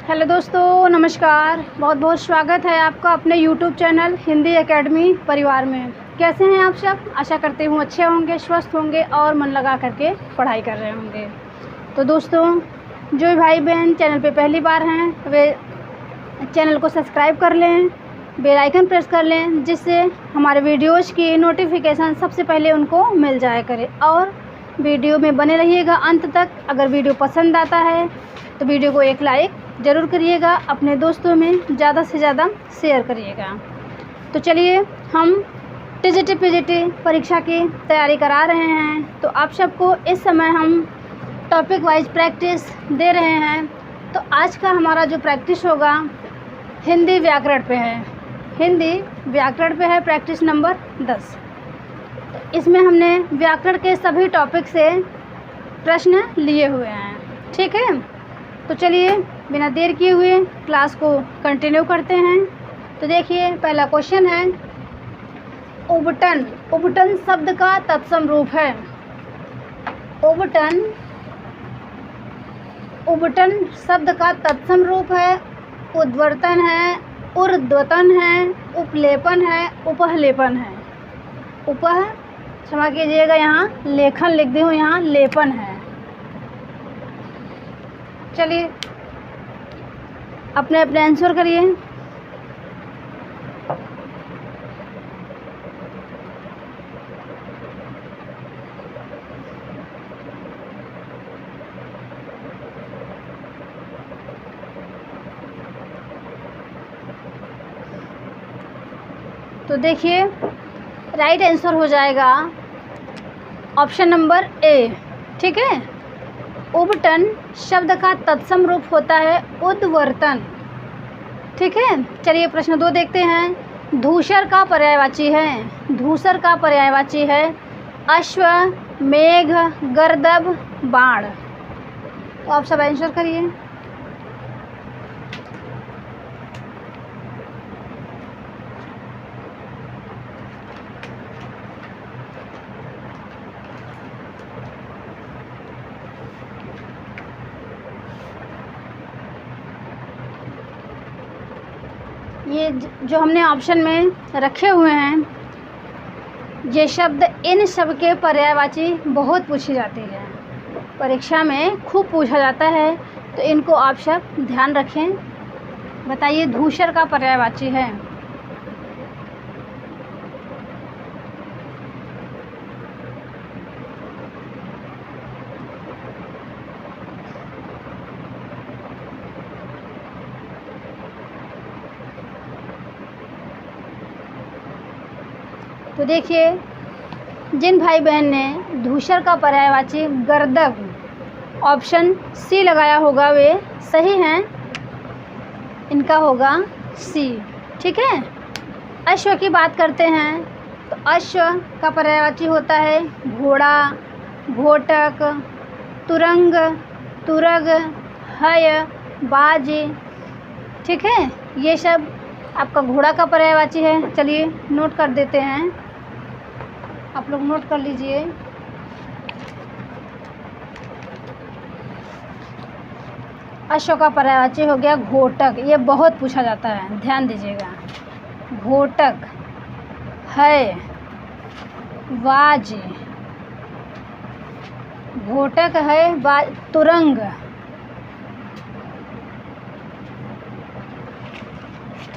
Hello दोस्तों, नमस्कार। बहुत बहुत स्वागत है आपका अपने यूट्यूब चैनल हिंदी एकेडमी परिवार में। कैसे हैं आप सब? आशा करती हूँ अच्छे होंगे, स्वस्थ होंगे और मन लगा करके पढ़ाई कर रहे होंगे। तो दोस्तों, जो भाई बहन चैनल पे पहली बार हैं वे चैनल को सब्सक्राइब कर लें, बेल आइकन प्रेस कर लें, जिससे हमारे वीडियोज़ की नोटिफिकेशन सबसे पहले उनको मिल जाया करे। और वीडियो में बने रहिएगा अंत तक। अगर वीडियो पसंद आता है तो वीडियो को एक लाइक ज़रूर करिएगा, अपने दोस्तों में ज़्यादा से ज़्यादा शेयर करिएगा। तो चलिए, हम टीजीटी परीक्षा की तैयारी करा रहे हैं। तो आप सबको इस समय हम टॉपिक वाइज प्रैक्टिस दे रहे हैं। तो आज का हमारा जो प्रैक्टिस होगा हिंदी व्याकरण पे है। हिंदी व्याकरण पे है प्रैक्टिस नंबर 10। तो इसमें हमने व्याकरण के सभी टॉपिक से प्रश्न लिए हुए हैं, ठीक है। तो चलिए, बिना देर किए हुए क्लास को कंटिन्यू करते हैं। तो देखिए, पहला क्वेश्चन है उबटन। उबटन शब्द का तत्सम रूप है। उबटन शब्द का तत्सम रूप है। उद्वर्तन है, ऊर्ध्वतन है, उपलेपन है, उपहलेपन है। क्षमा कीजिएगा, यहाँ लेखन लिख दी हूँ, यहाँ लेपन है। चलिए, अपने अपने आंसर करिए। तो देखिए, राइट आंसर हो जाएगा ऑप्शन नंबर ए, ठीक है। उबटन शब्द का तत्सम रूप होता है उद्वर्तन, ठीक है। चलिए, प्रश्न 2 देखते हैं। धूसर का पर्यायवाची है। धूसर का पर्यायवाची है अश्व, मेघ, गर्दभ, बाण। तो आप सब आंसर करिए। ये जो हमने ऑप्शन में रखे हुए हैं, ये शब्द इन सब के पर्यायवाची बहुत पूछी जाती है, परीक्षा में खूब पूछा जाता है। तो इनको आप सब ध्यान रखें। बताइए, धूसर का पर्यायवाची है। तो देखिए, जिन भाई बहन ने धूसर का पर्यायवाची गर्दभ ऑप्शन सी लगाया होगा वे सही हैं। इनका होगा सी, ठीक है। अश्व की बात करते हैं तो अश्व का पर्यायवाची होता है घोड़ा, घोटक, तुरंग, तुरग, हय, बाज, ठीक है। ये सब आपका घोड़ा का पर्यायवाची है। चलिए, नोट कर देते हैं, आप लोग नोट कर लीजिए। अश्व का पर्यायवाची हो गया घोटक। ये बहुत पूछा जाता है, ध्यान दीजिएगा। घोटक है, वाज, घोटक है, वाज, तुरंग,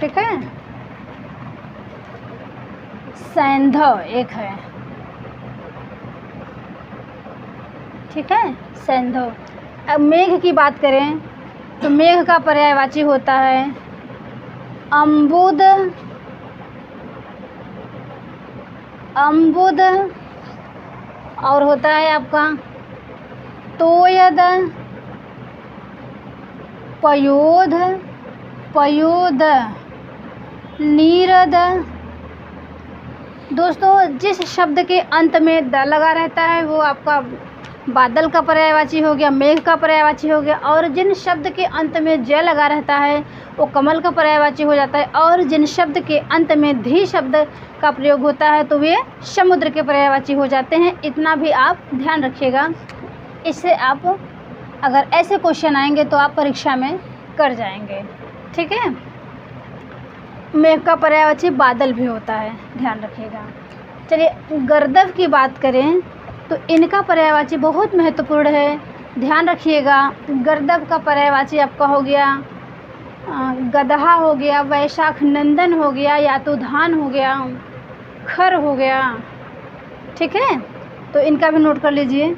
ठीक है। सैंधव एक है, ठीक है, सैंधव। अब मेघ की बात करें तो मेघ का पर्यायवाची होता है अम्बुद, अम्बुद, और होता है आपका तोयद, पयोध, पयोद, नीरद। दोस्तों, जिस शब्द के अंत में द लगा रहता है वो आपका बादल का पर्यायवाची हो गया, मेघ का पर्यायवाची हो गया। और जिन शब्द के अंत में ज लगा रहता है वो कमल का पर्यायवाची हो जाता है। और जिन शब्द के अंत में धी शब्द का प्रयोग होता है तो वे समुद्र के पर्यायवाची हो जाते हैं। इतना भी आप ध्यान रखिएगा। इससे आप अगर ऐसे क्वेश्चन आएंगे तो आप परीक्षा में कर जाएंगे। ठीक है। मेघ का पर्यायवाची बादल भी होता है, ध्यान रखिएगा। चलिए गर्दभ की बात करें तो इनका पर्यायवाची बहुत महत्वपूर्ण है, ध्यान रखिएगा। गर्दभ का पर्यायवाची आपका हो गया गदहा हो गया, वैशाख नंदन हो गया, यातुधान हो गया, खर हो गया। ठीक है, तो इनका भी नोट कर लीजिए।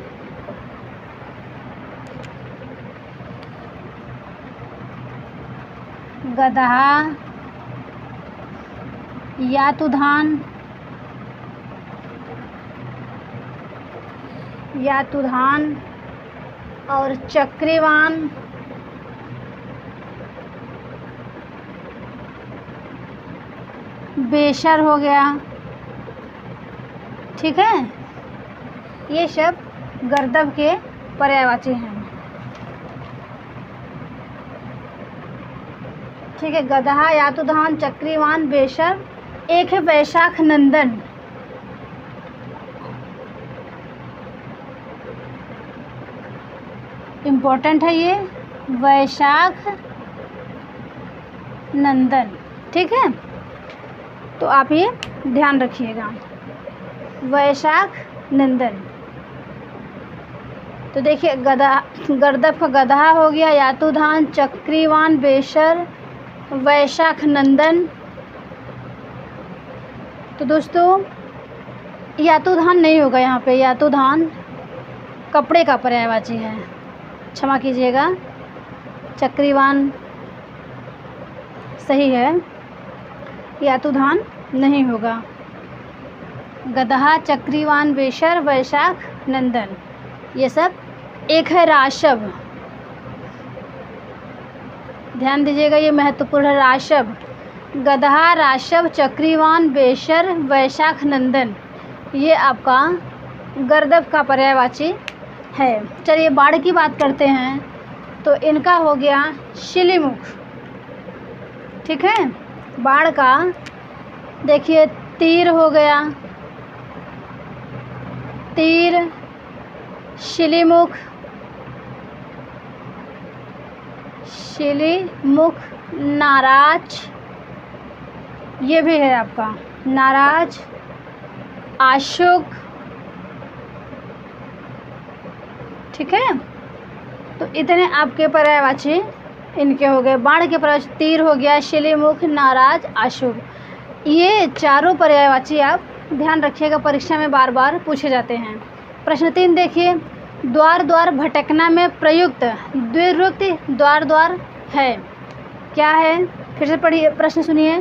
गदहा, यातुधान, यातुधान और चक्रीवान, बेशर हो गया। ठीक है, ये शब्द गर्दभ के पर्यायवाची हैं। ठीक है, गदहा, यातुधान, चक्रीवान, बेशर। एक है वैशाख नंदन। इम्पोर्टेंट है ये, वैशाख नंदन। ठीक है, तो आप ये ध्यान रखिएगा, वैशाख नंदन। तो देखिए गर्दभ का गदहा हो गया, यातुधान, चक्रीवान, बेशर, वैशाख नंदन। तो दोस्तों यातुधान नहीं होगा यहाँ पे, यातुधान कपड़े का पर्यायवाची है, क्षमा कीजिएगा। चक्रीवान सही है, यातुधान नहीं होगा। गदहा, चक्रीवान, बेशर, वैशाख नंदन, ये सब। एक है राशभ, ध्यान दीजिएगा, ये महत्वपूर्ण है। राशभ, गदहा, राशभ, चक्रीवान, बेशर, वैशाख नंदन, ये आपका गर्दभ का पर्यायवाची है। चलिए बाढ़ की बात करते हैं, तो इनका हो गया शिलीमुख। ठीक है, बाढ़ का देखिए तीर हो गया, तीर, शिलीमुख, शिलीमुख, नाराज, ये भी है आपका नाराज, आशुक। ठीक है, तो इतने आपके पर्यायवाची इनके हो गए। बाढ़ के पर्यायवाची तीर हो गया, शिलीमुख, नाराज, आशुक। ये चारों पर्यायवाची आप ध्यान रखिएगा, परीक्षा में बार बार पूछे जाते हैं। प्रश्न 3 देखिए, द्वार द्वार भटकना में प्रयुक्त द्विरुक्ति द्वार द्वार है, क्या है? फिर से पढ़िए, प्रश्न सुनिए।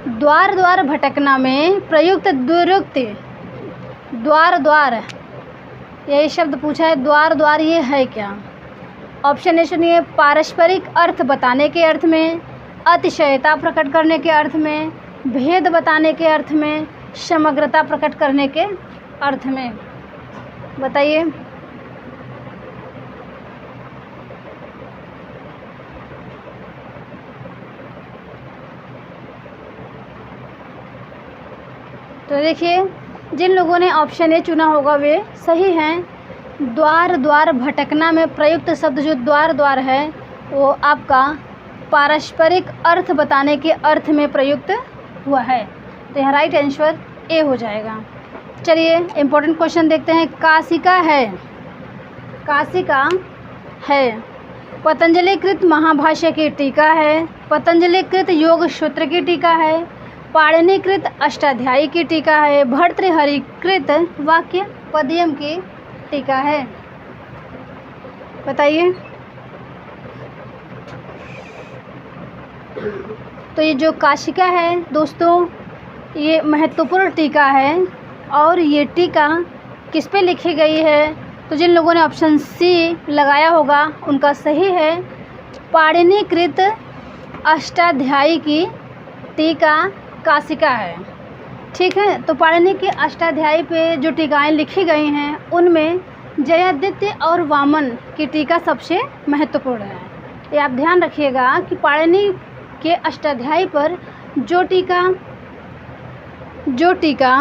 द्वार द्वार भटकना में प्रयुक्त द्विरुक्ति द्वार द्वार, यही शब्द पूछा है, द्वार द्वार ये है क्या? ऑप्शन ए सुनिए, पारस्परिक अर्थ बताने के अर्थ में, अतिशयता प्रकट करने के अर्थ में, भेद बताने के अर्थ में, समग्रता प्रकट करने के अर्थ में। बताइए। तो देखिए, जिन लोगों ने ऑप्शन ए चुना होगा वे सही हैं। द्वार द्वार भटकना में प्रयुक्त शब्द जो द्वार द्वार है वो आपका पारस्परिक अर्थ बताने के अर्थ में प्रयुक्त हुआ है, तो यहाँ राइट आंसर ए हो जाएगा। चलिए इम्पोर्टेंट क्वेश्चन देखते हैं। काशिका है, काशिका है पतंजलि कृत महाभाष्य की टीका है, पतंजलि कृत योग सूत्र की टीका है, पाणिनि कृत अष्टाध्यायी की टीका है, भर्तृहरि कृत वाक्य पद्यम की टीका है। बताइए। तो ये जो काशिका है दोस्तों, ये महत्वपूर्ण टीका है और ये टीका किस पे लिखी गई है? तो जिन लोगों ने ऑप्शन सी लगाया होगा उनका सही है, पाणिनि कृत अष्टाध्यायी की टीका काशिका है। ठीक है, तो पाणिनि के अष्टाध्यायी पे जो टीकाएं लिखी गई हैं उनमें जयादित्य और वामन की टीका सबसे महत्वपूर्ण है। ये आप ध्यान रखिएगा कि पाणिनि के अष्टाध्यायी पर जो टीका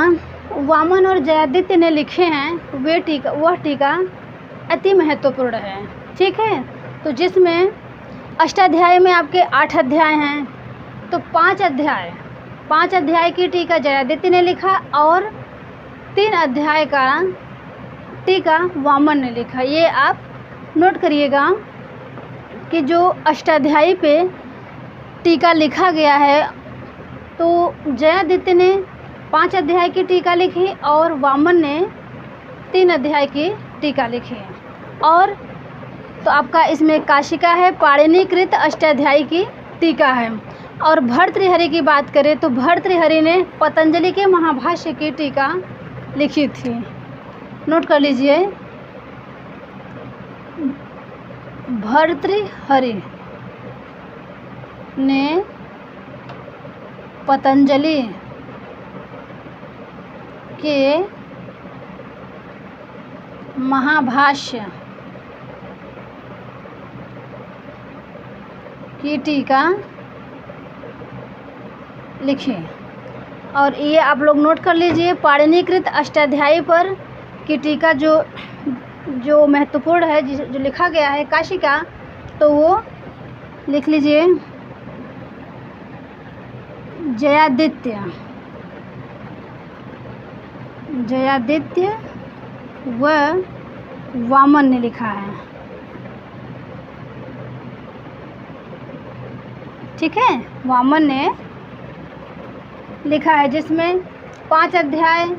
वामन और जयादित्य ने लिखे हैं वह टीका अति महत्वपूर्ण है। ठीक है, तो जिसमें अष्टाध्यायी में आपके 8 अध्याय हैं, तो 5 अध्याय की टीका जयादित्य ने लिखा और 3 अध्याय का टीका वामन ने लिखा। ये आप नोट करिएगा कि जो अष्टाध्यायी पे टीका लिखा गया है, तो जयादित्य ने 5 अध्याय की टीका लिखी और वामन ने 3 अध्याय की टीका लिखी। और तो आपका इसमें काशिका है, पाणिनिकृत अष्टाध्यायी की टीका है। और भर्तृहरि की बात करें तो भर्तृहरि ने पतंजलि के महाभाष्य की टीका लिखी थी। नोट कर लीजिए, भर्तृहरि ने पतंजलि के महाभाष्य की टीका लिखी। और ये आप लोग नोट कर लीजिए, पाणिनिकृत अष्टाध्यायी पर की टीका जो महत्वपूर्ण है, जो लिखा गया है काशिका, तो वो लिख लीजिए जयादित्य व वामन ने लिखा है। ठीक है, वामन ने लिखा है, जिसमें 5 अध्याय,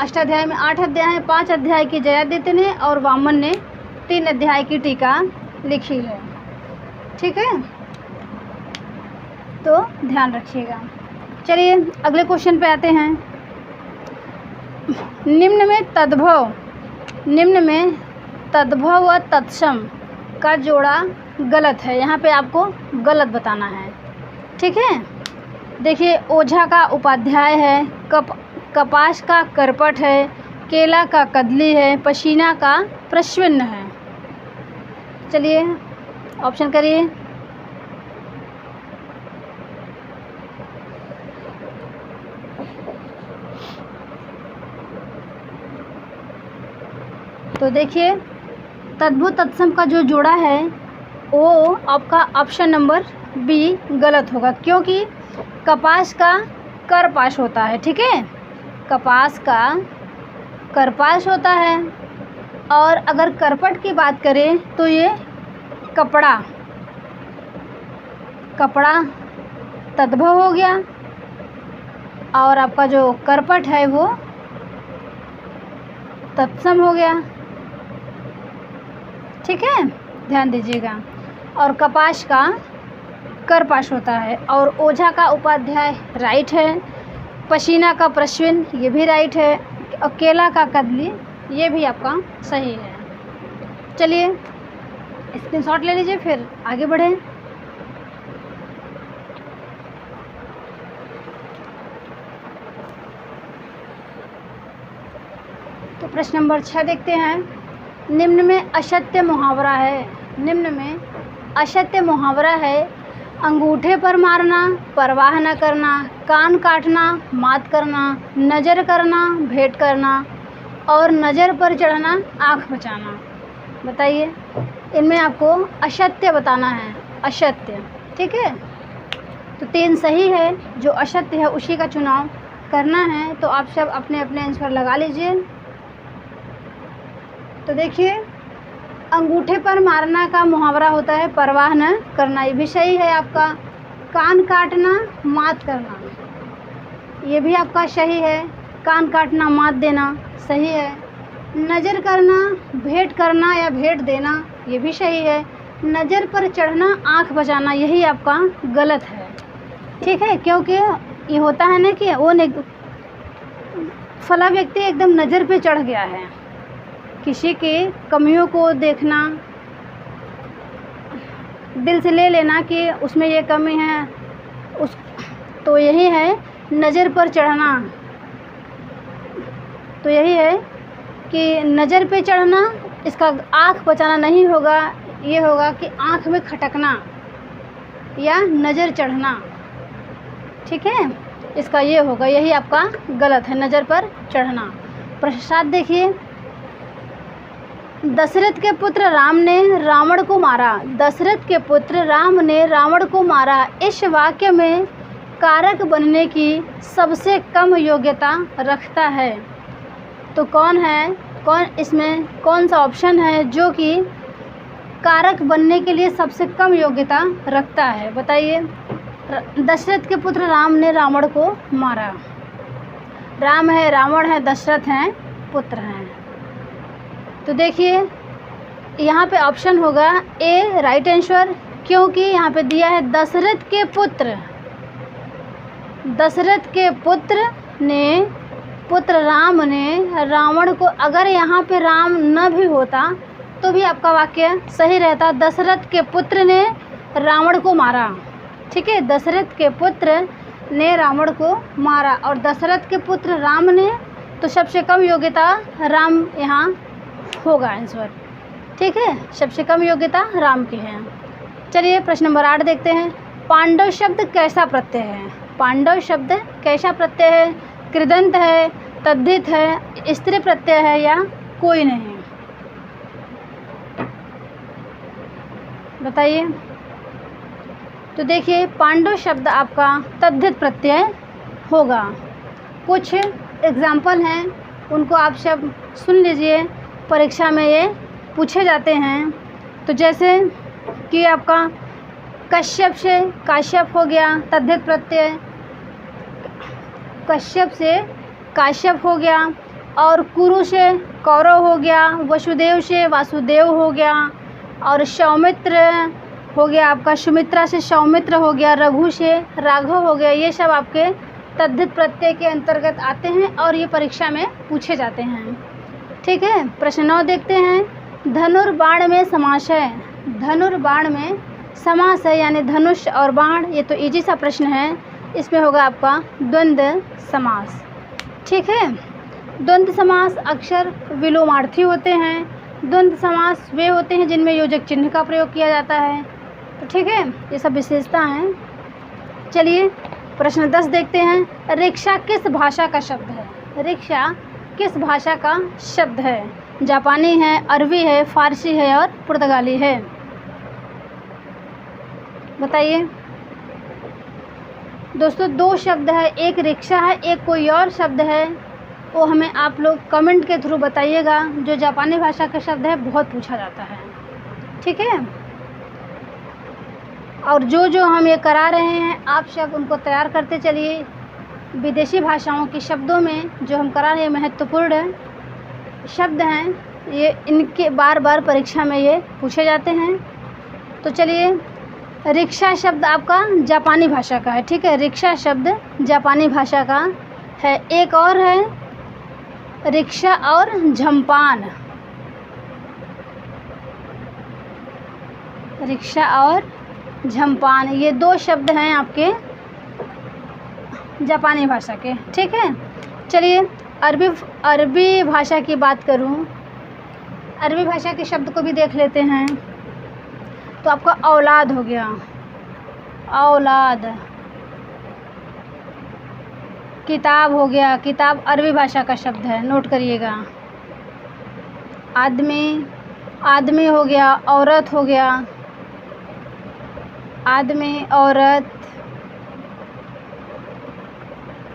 अष्टाध्याय में 8 अध्याय हैं, 5 अध्याय की जयादित्य ने और वामन ने 3 अध्याय की टीका लिखी है। ठीक है, तो ध्यान रखिएगा। चलिए अगले क्वेश्चन पे आते हैं। निम्न में तद्भव व तत्सम का जोड़ा गलत है। यहाँ पे आपको गलत बताना है। ठीक है, देखिए, ओझा का उपाध्याय है, कपास का करपट है, केला का कदली है, पसीना का प्रश्विन्न है। चलिए ऑप्शन करिए। तो देखिए, तद्भव तत्सम का जो जोड़ा है वो आपका ऑप्शन नंबर बी गलत होगा, क्योंकि कपास का करपाश होता है। ठीक है, कपास का करपाश होता है। और अगर करपट की बात करें तो ये कपड़ा तद्भव हो गया, और आपका जो करपट है वो तत्सम हो गया। ठीक है, ध्यान दीजिएगा। और कपास का करपाश होता है, और ओझा का उपाध्याय राइट है, पसीना का प्रश्विन ये भी राइट है, और केला का कदली ये भी आपका सही है। चलिए स्क्रीनशॉट ले लीजिए, फिर आगे बढ़ें। तो प्रश्न नंबर 6 देखते हैं। निम्न में असत्य मुहावरा है, अंगूठे पर मारना, परवाह न करना, कान काटना, मात करना, नज़र करना, भेंट करना और नज़र पर चढ़ना, आँख बचाना। बताइए, इनमें आपको असत्य बताना है, असत्य। ठीक है, तो 3 सही है, जो असत्य है उसी का चुनाव करना है। तो आप सब अपने अपने आंसर लगा लीजिए। तो देखिए, अंगूठे पर मारना का मुहावरा होता है परवाह न करना, ये भी सही है आपका। कान काटना, मात करना, ये भी आपका सही है। कान काटना, मात देना सही है। नज़र करना, भेंट करना या भेंट देना, ये भी सही है। नज़र पर चढ़ना, आँख बचाना, यही आपका गलत है। ठीक है, क्योंकि ये होता है ना कि वो फला व्यक्ति एकदम नज़र पे चढ़ गया है, किसी के कमियों को देखना, दिल से ले लेना कि उसमें ये कमी है, तो यही है नज़र पर चढ़ना। तो यही है कि नज़र पे चढ़ना, इसका आँख बचाना नहीं होगा, ये होगा कि आँख में खटकना या नज़र चढ़ना। ठीक है, इसका ये होगा, यही आपका गलत है, नज़र पर चढ़ना। प्रश्न 7 देखिए। दशरथ के पुत्र राम ने रावण को मारा। दशरथ के पुत्र राम ने रावण को मारा। इस वाक्य में कारक बनने की सबसे कम योग्यता रखता है। तो कौन है, इसमें कौन सा ऑप्शन है जो कि कारक बनने के लिए सबसे कम योग्यता रखता है, बताइए। दशरथ के पुत्र राम ने रावण को मारा। राम है, रावण है, दशरथ हैं, पुत्र हैं। तो देखिए यहाँ पे ऑप्शन होगा ए राइट आंसर, क्योंकि यहाँ पे दिया है दशरथ के पुत्र। दशरथ के पुत्र राम ने रावण को, अगर यहाँ पे राम न भी होता तो भी आपका वाक्य सही रहता। दशरथ के पुत्र ने रावण को मारा, ठीक है। दशरथ के पुत्र ने रावण को मारा और दशरथ के पुत्र राम ने, तो सबसे कम योग्यता राम यहाँ होगा आंसर, ठीक है। सबसे कम योग्यता राम की है। चलिए प्रश्न नंबर 8 देखते हैं। पांडव शब्द कैसा प्रत्यय है? पांडव शब्द कैसा प्रत्यय है? कृदंत है, तद्धित है, स्त्री प्रत्यय है या कोई नहीं? बताइए। तो देखिए पांडव शब्द आपका तद्धित प्रत्यय होगा। कुछ एग्जाम्पल हैं, उनको आप सब सुन लीजिए, परीक्षा में ये पूछे जाते हैं। तो जैसे कि आपका कश्यप से काश्यप हो गया, तद्धित प्रत्यय। कश्यप से काश्यप हो गया, और कुरु से कौरव हो गया, वसुदेव से वासुदेव हो गया, और सौमित्र हो गया आपका, सुमित्रा से सौमित्र हो गया, रघु से राघव हो गया। ये सब आपके तद्धित प्रत्यय के अंतर्गत आते हैं और ये परीक्षा में पूछे जाते हैं, ठीक है। प्रश्न 9 देखते हैं। धनुर्बाण में समास है। धनुर्बाण में समास है यानी धनुष और बाण, ये तो इजी सा प्रश्न है। इसमें होगा आपका द्वंद्व समास, ठीक है। द्वंद्व समास अक्सर विलोमार्थी होते हैं। द्वंद्व समास वे होते हैं जिनमें योजक चिन्ह का प्रयोग किया जाता है, तो ठीक है। ये सब विशेषता हैं। चलिए प्रश्न 10 देखते हैं। रिक्शा किस भाषा का शब्द है? रिक्शा किस भाषा का शब्द है? जापानी है, अरबी है, फारसी है और पुर्तगाली है, बताइए। दोस्तों 2 शब्द है, एक रिक्शा है, एक कोई और शब्द है, वो हमें आप लोग कमेंट के थ्रू बताइएगा। जो जापानी भाषा का शब्द है बहुत पूछा जाता है, ठीक है। और जो हम ये करा रहे हैं आप सब उनको तैयार करते चलिए। विदेशी भाषाओं के शब्दों में जो हम करा रहे हैं महत्वपूर्ण शब्द हैं, ये इनके बार बार परीक्षा में ये पूछे जाते हैं। तो चलिए, रिक्शा शब्द आपका जापानी भाषा का है, ठीक है। रिक्शा शब्द जापानी भाषा का है। एक और है रिक्शा और झंपान। रिक्शा और झंपान, ये 2 शब्द हैं आपके जापानी भाषा के, ठीक है। चलिए अरबी भाषा की बात करूं, अरबी भाषा के शब्द को भी देख लेते हैं। तो आपका औलाद हो गया, औलाद। किताब हो गया, किताब अरबी भाषा का शब्द है, नोट करिएगा। आदमी, आदमी हो गया, औरत हो गया, आदमी, औरत।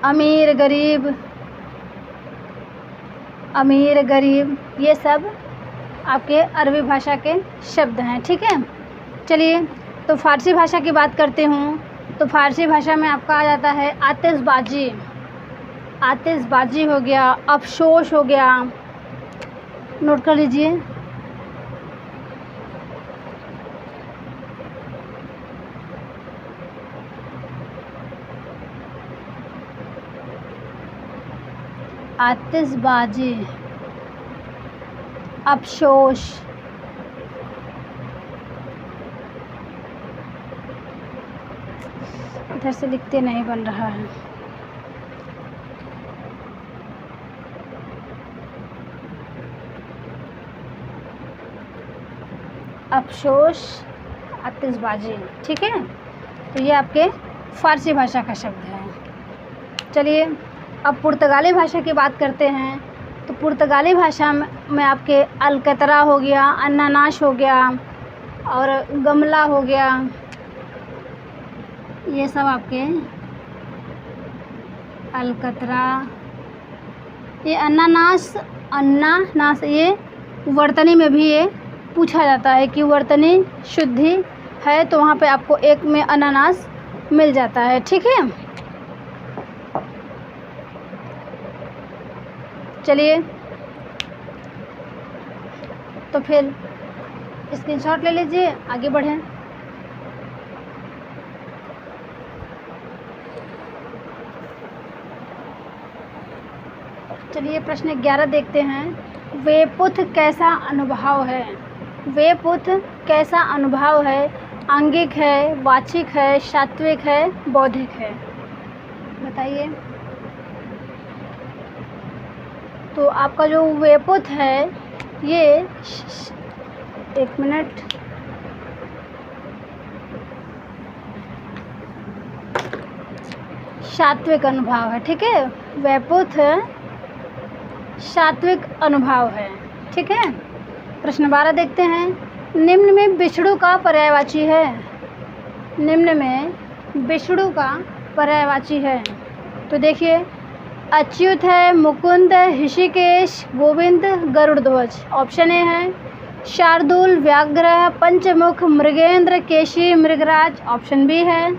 अमीर, गरीब, अमीर, गरीब, ये सब आपके अरबी भाषा के शब्द हैं, ठीक है। चलिए तो फ़ारसी भाषा की बात करते हूँ। तो फ़ारसी भाषा में आपका आ जाता है आतिशबाजी। आतिशबाजी हो गया, अफसोस हो गया, नोट कर लीजिए। आतिशबाजी, अफसोस, इधर से लिखते नहीं बन रहा है। अफसोस, आतिशबाजी, ठीक है। तो ये आपके फ़ारसी भाषा का शब्द है। चलिए अब पुर्तगाली भाषा की बात करते हैं। तो पुर्तगाली भाषा में आपके अलकतरा हो गया, अनानास हो गया और गमला हो गया, ये सब आपके अलकतरा, ये अन्नानास ये वर्तनी में भी ये पूछा जाता है कि वर्तनी शुद्धि है, तो वहाँ पे आपको एक में अनानास मिल जाता है। ठीक है, चलिए तो फिर स्क्रीनशॉट ले लीजिए, आगे बढ़ें। चलिए प्रश्न 11 देखते हैं। वेपुथ कैसा अनुभव है? वेपुथ कैसा अनुभव है? आंगिक है, वाचिक है, सात्विक है, बौद्धिक है? बताइए। तो आपका जो वेपुथ है ये एक मिनट, सात्विक अनुभव है। ठीक है, वेपुथ सात्विक अनुभव है। ठीक है, प्रश्न 12 देखते हैं। निम्न में विष्णु का पर्यायवाची है। निम्न में विष्णु का पर्यायवाची है, तो देखिए अच्युत है, मुकुंद, ऋषिकेश, गोविंद, गरुड़ध्वज। ऑप्शन ए है शार्दूल, व्याघ्र, पंचमुख, मृगेंद्र, केशी, मृगराज। ऑप्शन बी है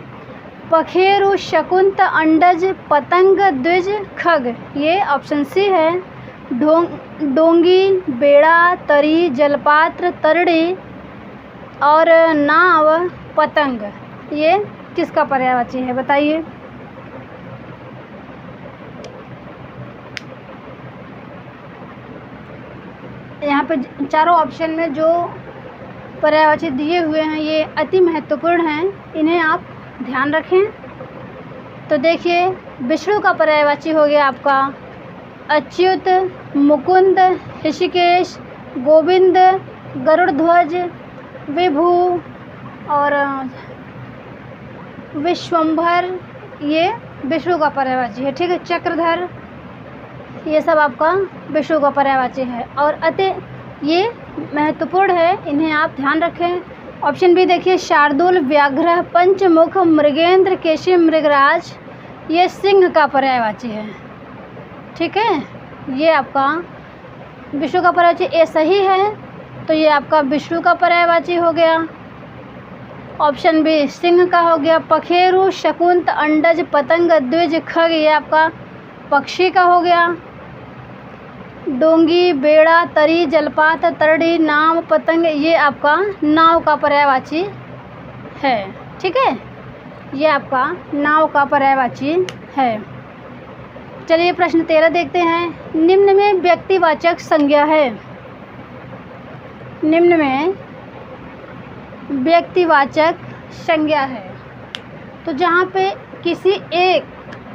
पखेरु, शकुंत, अंडज, पतंग, द्विज, खग। ये ऑप्शन सी है डोंगी, बेड़ा, तरी, जलपात्र, तरड़ी और नाव, पतंग। ये किसका पर्यायवाची है बताइए। यहाँ पे चारों ऑप्शन में जो पर्यायवाची दिए हुए हैं ये अति महत्वपूर्ण हैं, इन्हें आप ध्यान रखें। तो देखिए विष्णु का पर्यायवाची हो गया आपका अच्युत, मुकुंद, ऋषिकेश, गोविंद, गरुड़ध्वज, विभु और विश्वंभर। ये विष्णु का पर्यायवाची है। ठीक है, चक्रधर, ये सब आपका विष्णु का पर्यायवाची है और अति ये महत्वपूर्ण है, इन्हें आप ध्यान रखें। ऑप्शन बी देखिए शार्दूल, व्याघ्र, पंचमुख, मृगेंद्र, केशी, मृगराज। ये सिंह का पर्यायवाची है। ठीक है, ये आपका विष्णु का पर्यायवाची ए सही है, तो ये आपका विष्णु का पर्यायवाची हो गया। ऑप्शन बी सिंह का हो गया। पखेरु, शकुंत, अंडज, पतंग, द्विज, खग, ये आपका पक्षी का हो गया। डोंगी, बेड़ा, तरी, जलपात, तरड़ी, नाव, पतंग, ये आपका नाव का पर्यायवाची है। ठीक है, ये आपका नाव का पर्यायवाची है। चलिए प्रश्न 13 देखते हैं। निम्न में व्यक्तिवाचक संज्ञा है। निम्न में व्यक्तिवाचक संज्ञा है, तो जहाँ पे किसी एक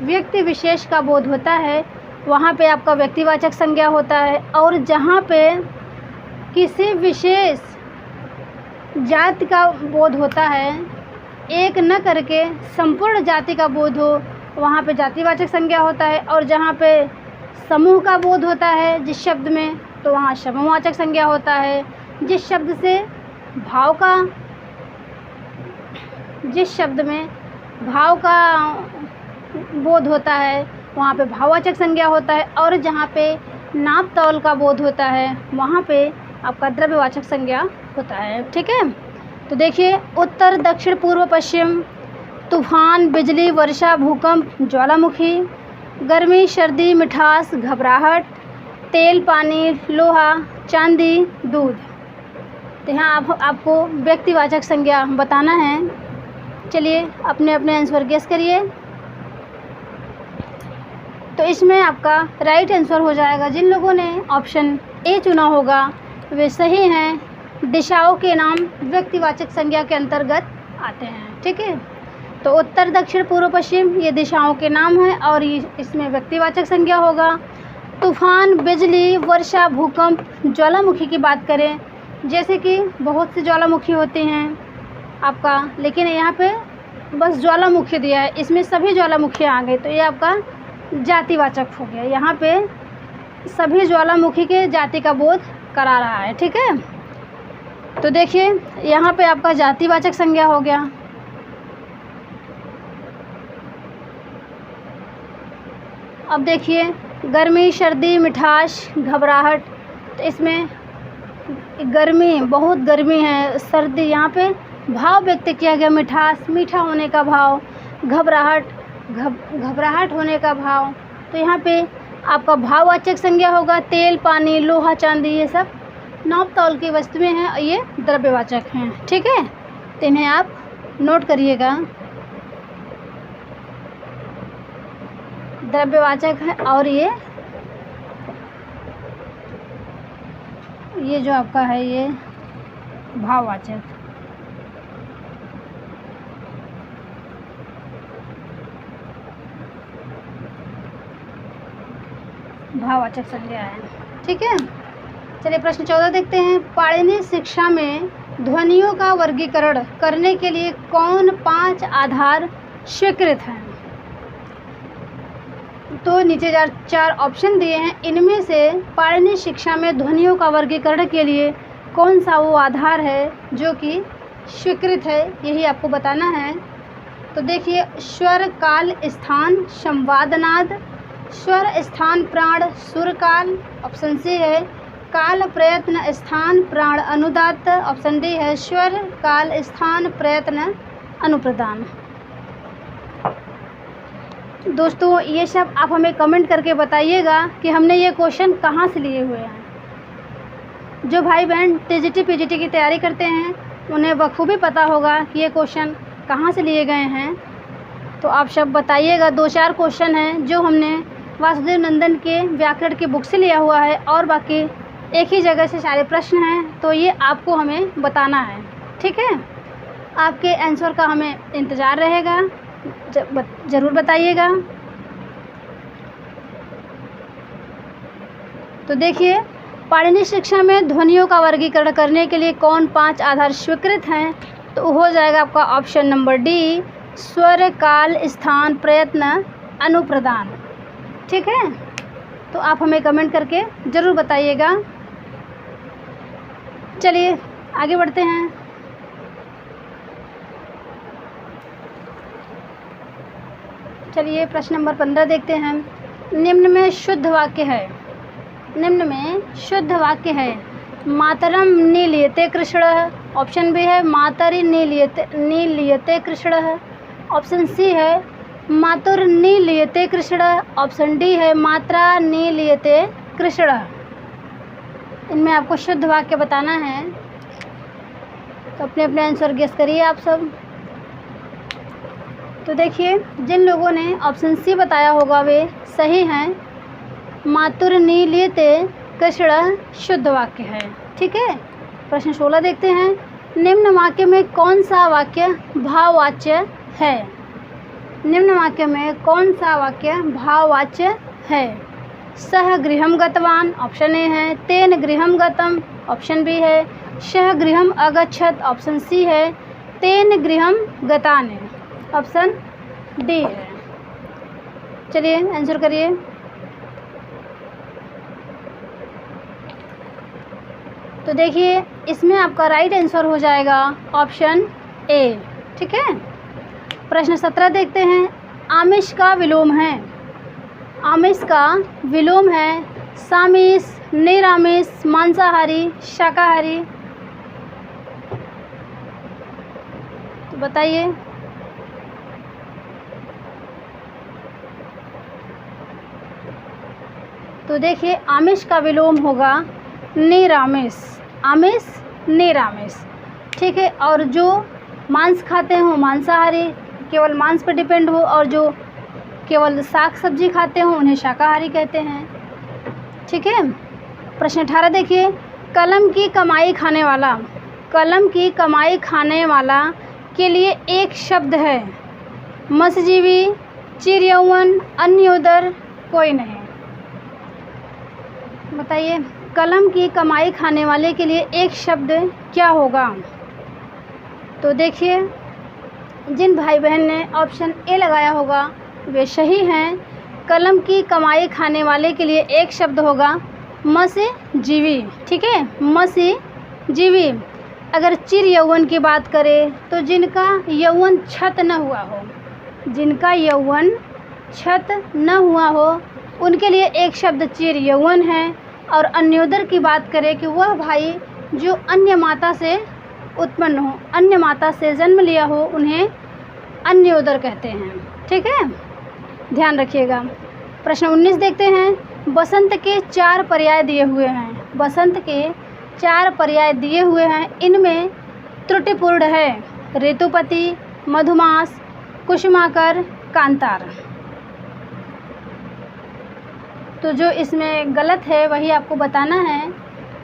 व्यक्ति विशेष का बोध होता है वहाँ पे आपका व्यक्तिवाचक संज्ञा होता है, और जहाँ पे किसी विशेष जाति का बोध होता है, एक न करके संपूर्ण जाति का बोध हो, वहाँ पे जातिवाचक संज्ञा होता है। और जहाँ पे समूह का बोध होता है जिस शब्द में, तो वहाँ समूहवाचक संज्ञा होता है। जिस शब्द में भाव का बोध होता है वहाँ पे भाववाचक संज्ञा होता है, और जहाँ पे नाप तौल का बोध होता है वहाँ पे आपका द्रव्यवाचक संज्ञा होता है। ठीक है, तो देखिए उत्तर, दक्षिण, पूर्व, पश्चिम, तूफान, बिजली, वर्षा, भूकंप, ज्वालामुखी, गर्मी, सर्दी, मिठास, घबराहट, तेल, पानी, लोहा, चांदी, दूध। तो यहाँ आपको व्यक्तिवाचक संज्ञा बताना है। चलिए अपने अपने आंसर गेस करिए। तो इसमें आपका राइट आंसर हो जाएगा, जिन लोगों ने ऑप्शन ए चुना होगा वे सही हैं। दिशाओं के नाम व्यक्तिवाचक संज्ञा के अंतर्गत आते हैं। ठीक है, तो उत्तर, दक्षिण, पूर्व, पश्चिम ये दिशाओं के नाम हैं और इसमें व्यक्तिवाचक संज्ञा होगा। तूफान, बिजली, वर्षा, भूकंप, ज्वालामुखी की बात करें, जैसे कि बहुत से ज्वालामुखी होते हैं आपका, लेकिन यहाँ पे बस ज्वालामुखी दिया है, इसमें सभी ज्वालामुखी आ गए, तो ये आपका जातिवाचक हो गया। यहाँ पे सभी ज्वालामुखी के जाति का बोध करा रहा है। ठीक है, तो देखिए यहाँ पे आपका जातिवाचक संज्ञा हो गया। अब देखिए गर्मी, सर्दी, मिठास, घबराहट, तो इसमें गर्मी, बहुत गर्मी है, सर्दी, यहाँ पे भाव व्यक्त किया गया, मिठास, मीठा होने का भाव, घबराहट, घबराहट होने का भाव, तो यहाँ पे आपका भाववाचक संज्ञा होगा। तेल, पानी, लोहा, चांदी, ये सब नाप तौल की वस्तुएं हैं और ये द्रव्यवाचक हैं। ठीक है, तो इन्हें आप नोट करिएगा। द्रव्यवाचक है और ये जो आपका है ये भाववाचक। भाववाचक संज्ञा है। ठीक है, चलिए प्रश्न 14 देखते हैं। पाणिनि शिक्षा में ध्वनियों का वर्गीकरण करने के लिए कौन 5 आधार स्वीकृत हैं? तो नीचे 4 ऑप्शन दिए हैं, इनमें से पाणिनि शिक्षा में ध्वनियों का वर्गीकरण के लिए कौन सा वो आधार है जो कि स्वीकृत है, यही आपको बताना है। तो देखिए स्वर, काल, स्थान, संवादनाद, स्वर, स्थान, प्राण, सुर, काल, ऑप्शन सी है। काल, प्रयत्न, स्थान, प्राण, अनुदात्त, ऑप्शन डी है स्वर, काल, स्थान, प्रयत्न, अनुप्रदान। दोस्तों ये सब आप हमें कमेंट करके बताइएगा कि हमने ये क्वेश्चन कहाँ से लिए हुए हैं। जो भाई बहन टीजीटी पीजीटी की तैयारी करते हैं उन्हें बखूबी पता होगा कि ये क्वेश्चन कहाँ से लिए गए हैं। तो आप सब बताइएगा। 2-4 क्वेश्चन हैं जो हमने वासुदेव नंदन के व्याकरण की बुक से लिया हुआ है और बाकी एक ही जगह से सारे प्रश्न हैं, तो ये आपको हमें बताना है। ठीक है, आपके आंसर का हमें इंतज़ार रहेगा, ज़रूर बताइएगा। तो देखिए पाणिनि शिक्षा में ध्वनियों का वर्गीकरण करने के लिए कौन 5 आधार स्वीकृत हैं? तो हो जाएगा आपका ऑप्शन नंबर डी, स्वर, काल, स्थान, प्रयत्न, अनुप्रदान। ठीक है, तो आप हमें कमेंट करके ज़रूर बताइएगा। चलिए आगे बढ़ते हैं। चलिए प्रश्न नंबर 15 देखते हैं। निम्न में शुद्ध वाक्य है, निम्न में शुद्ध वाक्य है। मातरम नीलियते कृष्णः, ऑप्शन बी है मातरि नीलियते कृष्णः, ऑप्शन सी है मातुर नीलियते कृष्णः, ऑप्शन डी है मात्रा नीलियते कृष्णः। इनमें आपको शुद्ध वाक्य बताना है, तो अपने अपने आंसर गेस करिए आप सब। तो देखिए जिन लोगों ने ऑप्शन सी बताया होगा वे सही हैं। मातुर नीलियते कृष्ण शुद्ध वाक्य है। ठीक है, प्रश्न 16 देखते हैं। निम्न वाक्य में कौन सा वाक्य भाववाच्य है? निम्न वाक्य में कौन सा वाक्य भाववाच्य है? सह गृहम गतवान, ऑप्शन ए है। तेन गृहम गतम, ऑप्शन बी है। सह गृहम अगच्छत, ऑप्शन सी है। तेन गृहम गताने, ऑप्शन डी है। चलिए आंसर करिए। तो देखिए इसमें आपका राइट आंसर हो जाएगा ऑप्शन ए। ठीक है, प्रश्न 17 देखते हैं। आमिष का विलोम है, आमिष का विलोम है सामिष, निरामिष, मांसाहारी, शाकाहारी। तो बताइए। तो देखिए आमिष का विलोम होगा निरामिष, आमिष निरामिष। ठीक है, और जो मांस खाते हो मांसाहारी, केवल मांस पर डिपेंड हो, और जो केवल साग सब्जी खाते हो उन्हें शाकाहारी कहते हैं। ठीक है, प्रश्न 18 देखिए। कलम की कमाई खाने वाला, कलम की कमाई खाने वाला के लिए एक शब्द है। मत्स्यजीवी, चिरयौवन, अन्योदर, कोई नहीं। बताइए कलम की कमाई खाने वाले के लिए एक शब्द क्या होगा? तो देखिए जिन भाई बहन ने ऑप्शन ए लगाया होगा वे सही हैं। कलम की कमाई खाने वाले के लिए एक शब्द होगा म से जीवी। ठीक है, म से जीवी। अगर चिर यौवन की बात करें तो जिनका यौवन छत न हुआ हो, जिनका यौवन छत न हुआ हो उनके लिए एक शब्द चिर यौवन है। और अन्योदर की बात करें कि वह भाई जो अन्य माता से उत्पन्न हो, अन्य माता से जन्म लिया हो, उन्हें अन्योदर कहते हैं। ठीक है, ध्यान रखिएगा। प्रश्न 19 देखते हैं। बसंत के 4 पर्याय दिए हुए हैं। बसंत के 4 पर्याय दिए हुए हैं, इनमें त्रुटिपूर्ण है ऋतुपति, मधुमास, कुसुमाकर, कांतार। तो जो इसमें गलत है वही आपको बताना है।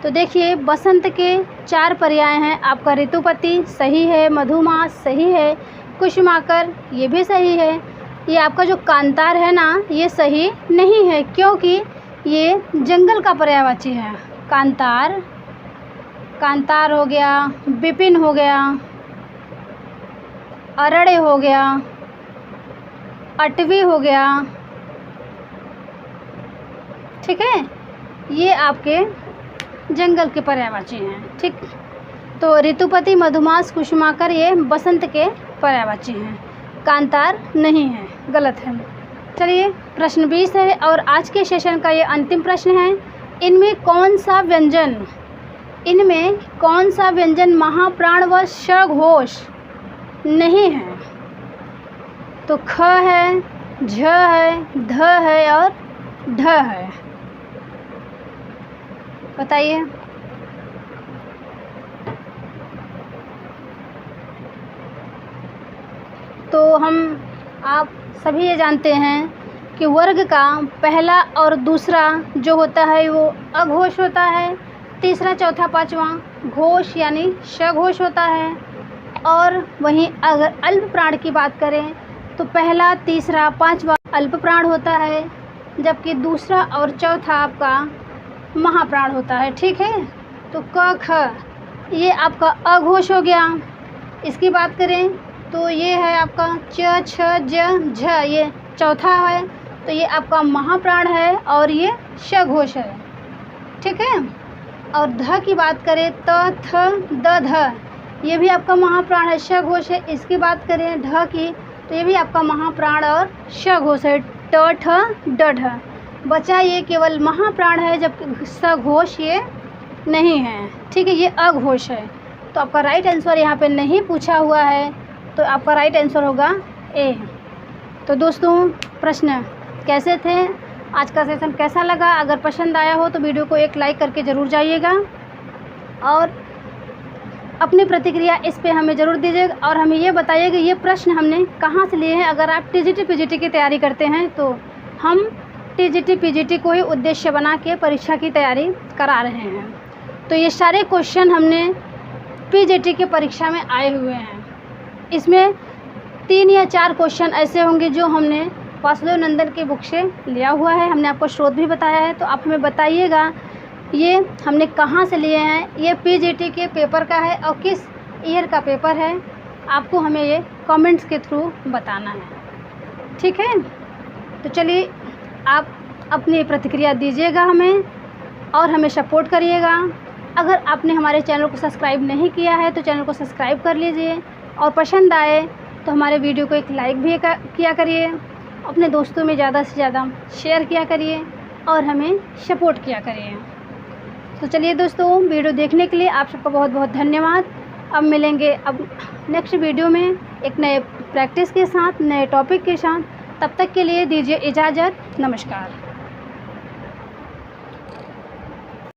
तो देखिए, बसंत के 4 पर्याय हैं। आपका ऋतुपति सही है, मधुमास सही है, कुसुमाकर ये भी सही है। ये आपका जो कांतार है ना, ये सही नहीं है, क्योंकि ये जंगल का पर्यायवाची है। कांतार, कांतार हो गया, विपिन हो गया, अरण्य हो गया, अटवी हो गया। ठीक है, ये आपके जंगल के पर्यायवाची हैं। ठीक, तो ऋतुपति, मधुमास, कुसुमाकर ये बसंत के पर्यायवाची हैं, कांतार नहीं है, गलत है। चलिए, प्रश्न 20 है और आज के सेशन का ये अंतिम प्रश्न है। इनमें कौन सा व्यंजन महाप्राण व सघोष नहीं है? तो ख है, झ है, ध है और ढ है। बताइए। तो आप सभी ये जानते हैं कि वर्ग का पहला और दूसरा जो होता है वो अघोष होता है, तीसरा, चौथा, पांचवा घोष यानी सघोष होता है। और वहीं अगर अल्प प्राण की बात करें तो पहला, तीसरा, पांचवा अल्प प्राण होता है, जबकि दूसरा और चौथा आपका महाप्राण होता है। ठीक है, तो क, ख ये आपका अघोष हो गया। इसकी बात करें तो ये है आपका च, छ, ज, झ ये चौथा है, तो ये आपका महाप्राण है और ये सघोष है। ठीक है, और ध की बात करें त, थ, द, ध ये भी आपका महाप्राण है, सघोष है। इसकी बात करें ढ की तो ये भी आपका महाप्राण और सघोष है, ट, ठ, ड, ढ। बचा ये केवल महाप्राण है, जबकि सघोष ये नहीं है। ठीक है, ये अघोष है। तो आपका राइट आंसर यहाँ पे नहीं पूछा हुआ है, तो आपका राइट आंसर होगा ए। तो दोस्तों, प्रश्न कैसे थे, आज का सेशन कैसा लगा? अगर पसंद आया हो तो वीडियो को एक लाइक करके ज़रूर जाइएगा और अपनी प्रतिक्रिया इस पे हमें ज़रूर दीजिएगा और हमें ये बताइएगा ये प्रश्न हमने कहाँ से लिए हैं। अगर आप टीजीटी पीजीटी की तैयारी करते हैं तो हम टीजीटी पीजीटी को ही उद्देश्य बना के परीक्षा की तैयारी करा रहे हैं। तो ये सारे क्वेश्चन हमने पीजीटी की परीक्षा में आए हुए हैं। इसमें 3 या 4 क्वेश्चन ऐसे होंगे जो हमने वासुदेव नंदन की बुक से लिया हुआ है। हमने आपको स्रोत भी बताया है, तो आप हमें बताइएगा ये हमने कहाँ से लिए हैं, ये पीजीटी के पेपर का है और किस ईयर का पेपर है। आपको हमें ये कमेंट्स के थ्रू बताना है। ठीक है, तो चलिए आप अपनी प्रतिक्रिया दीजिएगा हमें और हमें सपोर्ट करिएगा। अगर आपने हमारे चैनल को सब्सक्राइब नहीं किया है तो चैनल को सब्सक्राइब कर लीजिए और पसंद आए तो हमारे वीडियो को एक लाइक भी किया करिए, अपने दोस्तों में ज़्यादा से ज़्यादा शेयर किया करिए और हमें सपोर्ट किया करिए। तो चलिए दोस्तों, वीडियो देखने के लिए आप सबका बहुत बहुत धन्यवाद। अब मिलेंगे नेक्स्ट वीडियो में एक नए प्रैक्टिस के साथ, नए टॉपिक के साथ। तब तक के लिए दीजिए इजाज़त। नमस्कार।